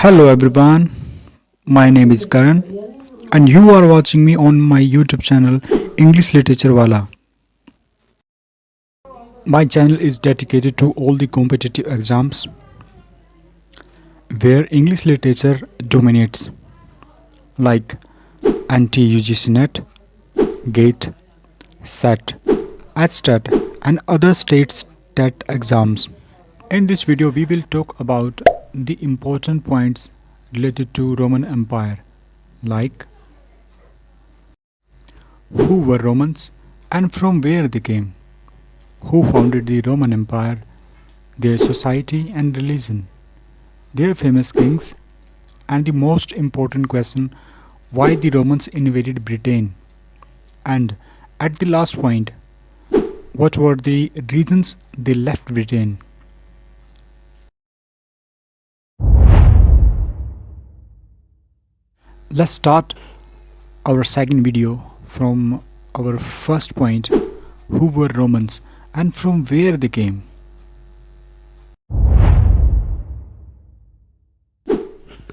Hello everyone, my name is Karan and you are watching me on my YouTube channel English Literature Wala. My channel is dedicated to all the competitive exams where English literature dominates like NT-UGC NET, GATE, SET, HSTET and other state TET exams. In this video we will talk about the important points related to Roman Empire like who were Romans and from where they came, who founded the Roman Empire, their society and religion, their famous kings, and the most important question, why the Romans invaded Britain, and at the last point, what were the reasons they left Britain. Let's start our second video from our first point, who were Romans and from where they came.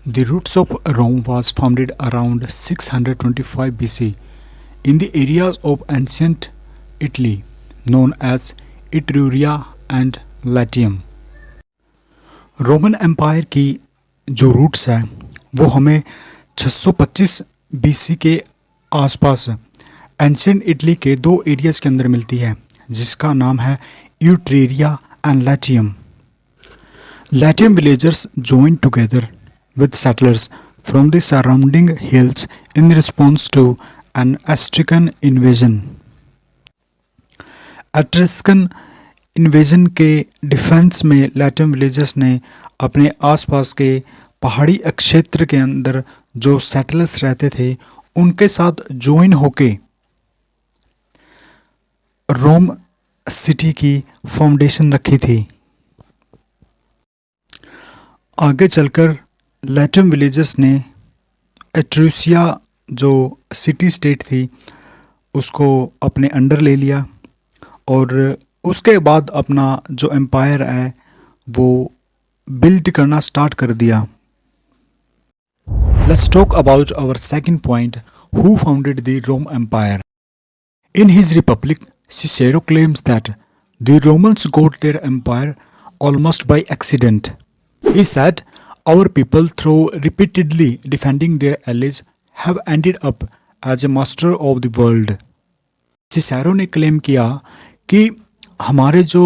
The roots of Rome was founded around 625 BC in the areas of ancient Italy known as Etruria and Latium. Roman empire की जो roots है वो हमें 625 BC के आसपास ancient Italy के दो areas के अंदर मिलती है जिसका नाम है यूट्रेरिया and लैटियम. Latium villagers joined together with settlers from the surrounding hills in response to an Etruscan invasion. Etruscan invasion के डिफेंस में लैटियम विलेजर्स ने अपने आसपास के पहाड़ी क्षेत्र के अंदर जो सेटलर्स रहते थे उनके साथ ज्वाइन होके रोम सिटी की फाउंडेशन रखी थी. आगे चलकर लैटियम विलेजर्स ने एट्रूसिया जो सिटी स्टेट थी उसको अपने अंडर ले लिया और उसके बाद अपना जो एम्पायर है वो बिल्ड करना स्टार्ट कर दिया. Let's talk about our second point, who founded the Rome Empire. In his Republic, Cicero claims that the Romans got their empire almost by accident. He said, our people, through repeatedly defending their allies, have ended up as a master of the world. Cicero ने claim किया कि हमारे जो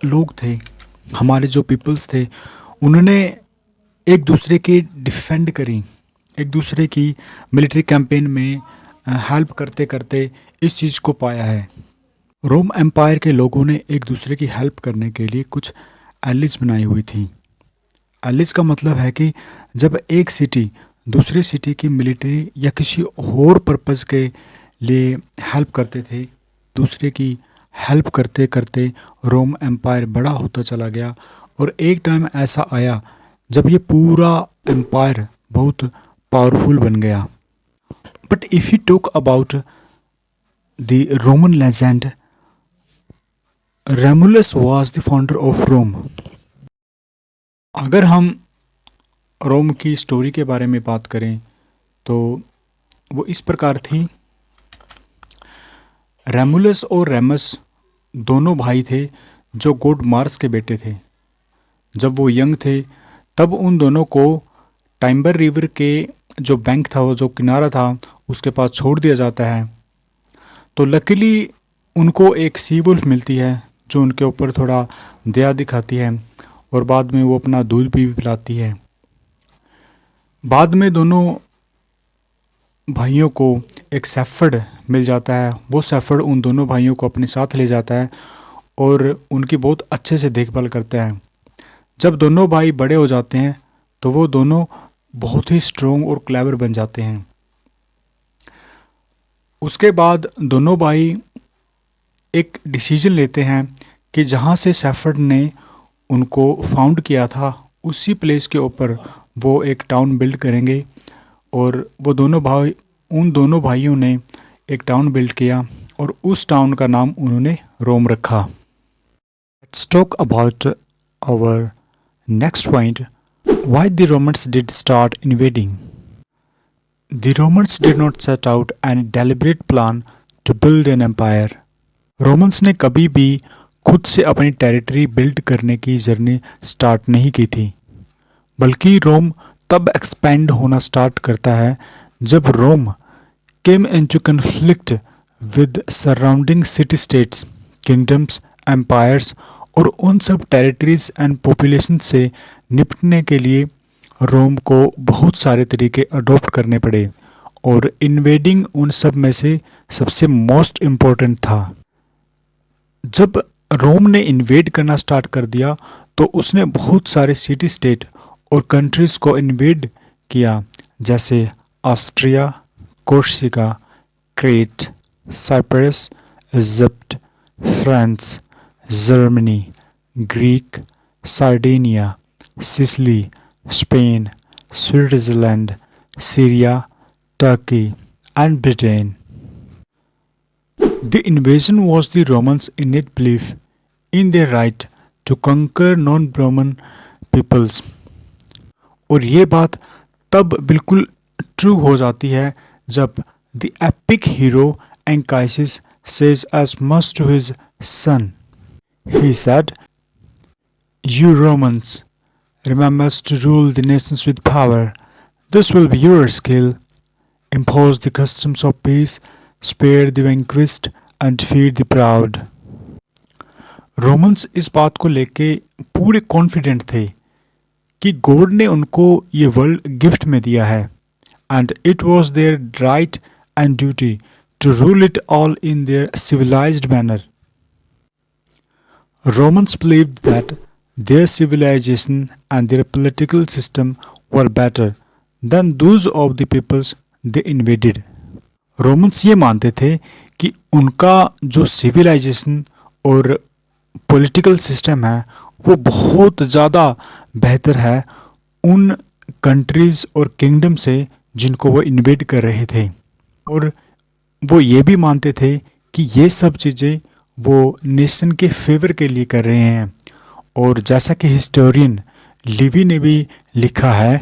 लोग थे, हमारे जो peoples थे, उन्होंने एक दूसरे की डिफेंड करी, एक दूसरे की मिलिट्री कैंपेन में हेल्प करते करते इस चीज़ को पाया है. रोम एम्पायर के लोगों ने एक दूसरे की हेल्प करने के लिए कुछ एलिज बनाई हुई थी. एलिज का मतलब है कि जब एक सिटी दूसरी सिटी की मिलिट्री या किसी और पर्पज़ के लिए हेल्प करते थे, दूसरे की हेल्प करते करते रोम एम्पायर बड़ा होता चला गया और एक टाइम ऐसा आया जब ये पूरा एम्पायर बहुत पावरफुल बन गया. But if you talk about the Roman legend, Romulus was the founder of Rome. अगर हम रोम की स्टोरी के बारे में बात करें तो वो इस प्रकार थी. रेमुलस और रेमस दोनों भाई थे जो गॉड मार्स के बेटे थे. जब वो यंग थे तब उन दोनों को टाइम्बर रिवर के जो बैंक था, वो जो किनारा था, उसके पास छोड़ दिया जाता है. तो लकीली उनको एक सी वुल्फ मिलती है जो उनके ऊपर थोड़ा दया दिखाती है और बाद में वो अपना दूध भी पिलाती है. बाद में दोनों भाइयों को एक सेफर्ड मिल जाता है. वो सेफर्ड उन दोनों भाइयों को अपने साथ ले जाता है और उनकी बहुत अच्छे से देखभाल करता है. जब दोनों भाई बड़े हो जाते हैं तो वो दोनों बहुत ही स्ट्रॉन्ग और क्लेवर बन जाते हैं. उसके बाद दोनों भाई एक डिसीजन लेते हैं कि जहाँ से सेफर्ड ने उनको फाउंड किया था उसी प्लेस के ऊपर वो एक टाउन बिल्ड करेंगे और वो उन दोनों भाइयों ने एक टाउन बिल्ड किया और उस टाउन का नाम उन्होंने रोम रखा. Let's talk about our next point, Why the Romans did start invading? The Romans did not set out any deliberate plan to build an empire. Romans ने कभी भी खुद से अपनी टेरिटरी बिल्ड करने की जर्नी स्टार्ट नहीं की थी, बल्कि रोम तब एक्सपेंड होना स्टार्ट करता है जब Rome came into conflict with surrounding city states, kingdoms, empires और उन सब टेरिटरीज एंड पॉपुलेशन से निपटने के लिए रोम को बहुत सारे तरीके अडॉप्ट करने पड़े और इन्वेडिंग उन सब में से सबसे मोस्ट इम्पोर्टेंट था। जब रोम ने इन्वेड करना स्टार्ट कर दिया तो उसने बहुत सारे सिटी स्टेट और कंट्रीज़ को इन्वेड किया, जैसे Austria, Corsica, Crete, Cyprus, Egypt, France, Germany, Greek, Sardinia, Sicily, Spain, Switzerland, Syria, Turkey and Britain. The invasion was the Romans' innate belief in their right to conquer non-Roman peoples. और ये बात तब बिल्कुल true हो जाती है जब the epic hero Anchises says as much to his son. He said, "You Romans, remember to rule the nations with power. This will be your skill. Impose the customs of peace, spare the vanquished and feed the proud." Romans इस बात को लेके पूरे confident थे कि God ने उनको ये वर्ल्ड गिफ्ट में दिया है and it was their right and duty to rule it all in their civilized manner. Romans believed that their civilization and their political system were better than those of the peoples they invaded. Romans ये मानते थे कि उनका जो civilisation और political system है वो बहुत ज़्यादा बेहतर है उन कंट्रीज़ और किंगडम से जिनको वो इन्वेड कर रहे थे, और वो ये भी मानते थे कि ये सब चीज़ें वो नेशन के फेवर के लिए कर रहे हैं। और जैसा कि हिस्टोरियन लिवी ने भी लिखा है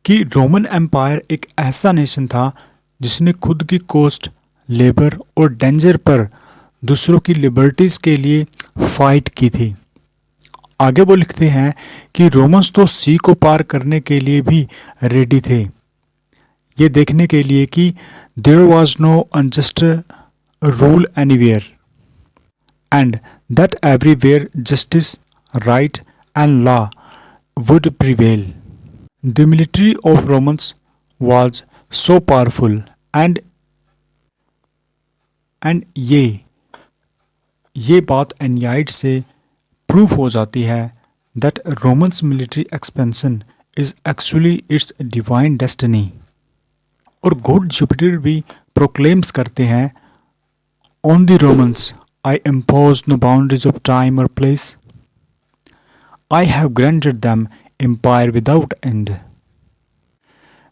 कि रोमन एम्पायर एक ऐसा नेशन था जिसने खुद की कॉस्ट, लेबर और डेंजर पर दूसरों की लिबर्टीज़ के लिए फाइट की थी। आगे वो लिखते हैं कि रोमन्स तो सी को पार करने के लिए भी रेडी थे, ये देखने के लिए कि there was no unjust rule anywhere and that everywhere justice, right and law would prevail. The military of Romans was so powerful and ये बात एनियाइड से प्रूफ हो जाती है that Romans military expansion is actually its divine destiny. और God Jupiter भी proclaims करते हैं, On the Romans I impose no boundaries of time or place. I have granted them empire without end.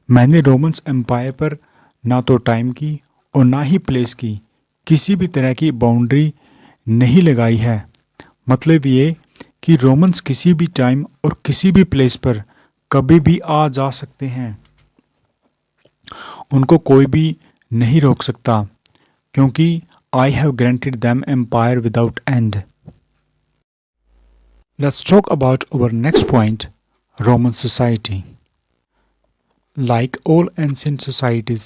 मैंने Romans empire पर ना तो time की और ना ही प्लेस की किसी भी तरह की बाउंड्री नहीं लगाई है. मतलब ये कि रोमन्स किसी भी टाइम और किसी भी प्लेस पर कभी भी आ जा सकते हैं, उनको कोई भी नहीं रोक सकता, क्योंकि I have granted them empire without end. Let's talk about our next point, Roman society. Like all ancient societies,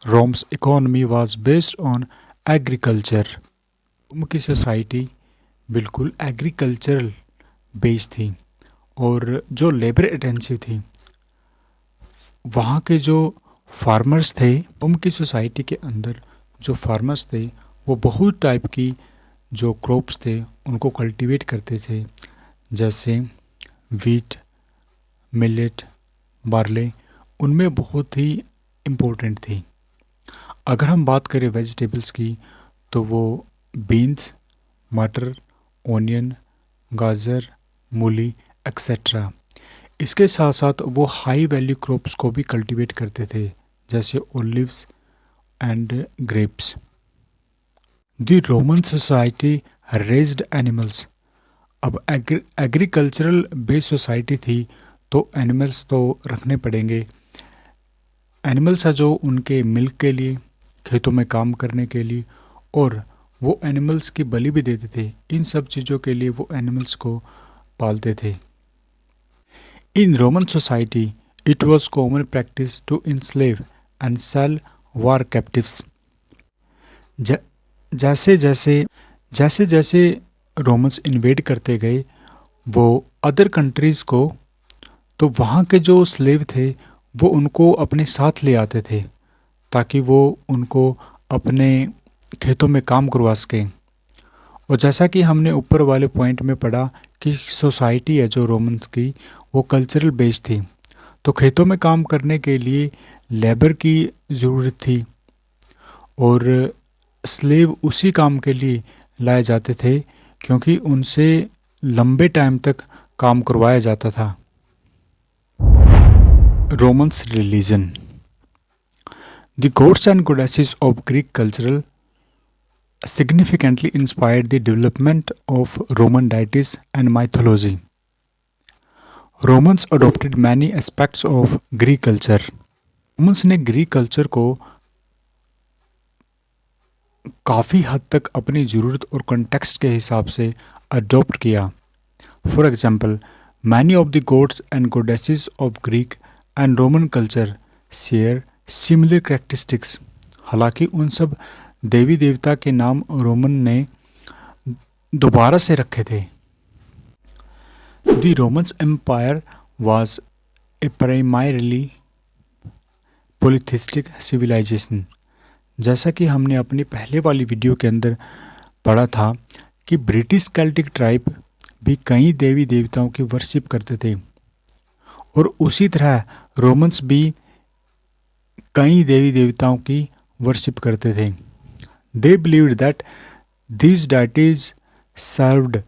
Rome's economy was based on agriculture. रोम की सोसाइटी बिल्कुल एग्रीकल्चरल बेस्ड थी और जो लेबर इंटेंसिव थी. वहाँ के जो फार्मर्स थे, रोम की सोसाइटी के अंदर जो फार्मर्स थे वो बहुत टाइप की जो क्रॉप्स थे उनको कल्टीवेट करते थे, जैसे वीट, मिलेट, बार्ले, उनमें बहुत ही इम्पोर्टेंट थी. अगर हम बात करें वेजिटेबल्स की तो वो बीन्स, मटर, ओनियन, गाजर, मूली एक्सेट्रा. इसके साथ साथ वो हाई वैल्यू क्रॉप्स को भी कल्टीवेट करते थे, जैसे olives and grapes. The Roman society raised animals. अब एग्रीकल्चरल बेस्ड सोसाइटी थी तो एनिमल्स तो रखने पड़ेंगे। एनिमल्स है जो उनके मिल्क के लिए, खेतों में काम करने के लिए, और वो एनिमल्स की बलि भी देते थे। इन सब चीज़ों के लिए वो एनिमल्स को पालते थे। In Roman society it was common practice to enslave and sell war captives. जैसे जैसे जैसे जैसे रोमन्स इन्वेड करते गए वो अदर कंट्रीज़ को, तो वहाँ के जो स्लेव थे वो उनको अपने साथ ले आते थे ताकि वो उनको अपने खेतों में काम करवा सकें। और जैसा कि हमने ऊपर वाले पॉइंट में पढ़ा कि सोसाइटी है जो रोमन्स की वो कल्चरल बेस्ड थी, तो खेतों में काम करने के लिए लेबर की ज़रूरत थी और स्लेव उसी काम के लिए लाए जाते थे क्योंकि उनसे लंबे टाइम तक काम करवाया जाता था। Romans religion. The gods and goddesses of Greek culture significantly inspired the development of Roman deities and mythology. Romans adopted many aspects of Greek culture. Romans ने ग्रीक कल्चर को काफ़ी हद तक अपनी ज़रूरत और कॉन्टेक्स्ट के हिसाब से अडॉप्ट किया। For example, many of the gods and goddesses of Greek and Roman culture share similar characteristics. हालांकि उन सब देवी देवता के नाम रोमन ने दोबारा से रखे थे। The Romans empire was a primarily polytheistic civilisation. जैसा कि हमने अपनी पहले वाली वीडियो के अंदर पढ़ा था कि ब्रिटिश केल्टिक ट्राइब भी कई देवी देवताओं की वर्शिप करते थे और उसी तरह रोमन्स भी कई देवी देवताओं की वर्शिप करते थे। They believed that these deities served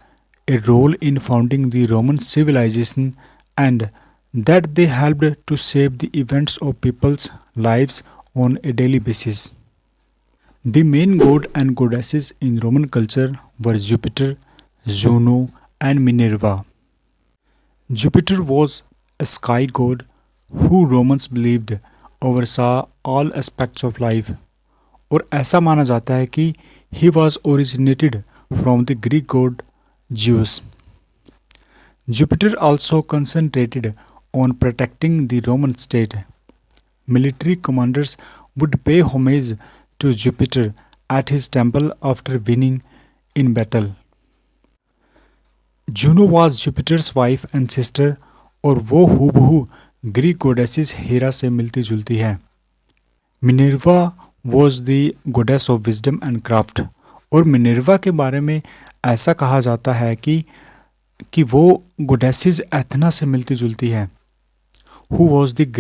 a role in founding the Roman civilisation and that they helped to save the events of people's lives on a daily basis. The main god and goddesses in Roman culture were Jupiter, Juno, and Minerva. Jupiter was a sky god who Romans believed oversaw all aspects of life. और ऐसा माना जाता है कि he was originated from the Greek god Zeus. Jupiter also concentrated on protecting the Roman state. Military commanders would pay homage to Jupiter at his temple after winning in battle. Juno was Jupiter's wife and sister और वो हूबहू Greek गोडेसेस Hera से मिलती जुलती है। Minerva was the goddess of wisdom and craft और Minerva के बारे में ऐसा कहा जाता है कि वो गोडेसेस एथना से मिलती जुलती है। Who was the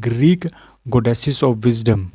Greek goddesses of wisdom?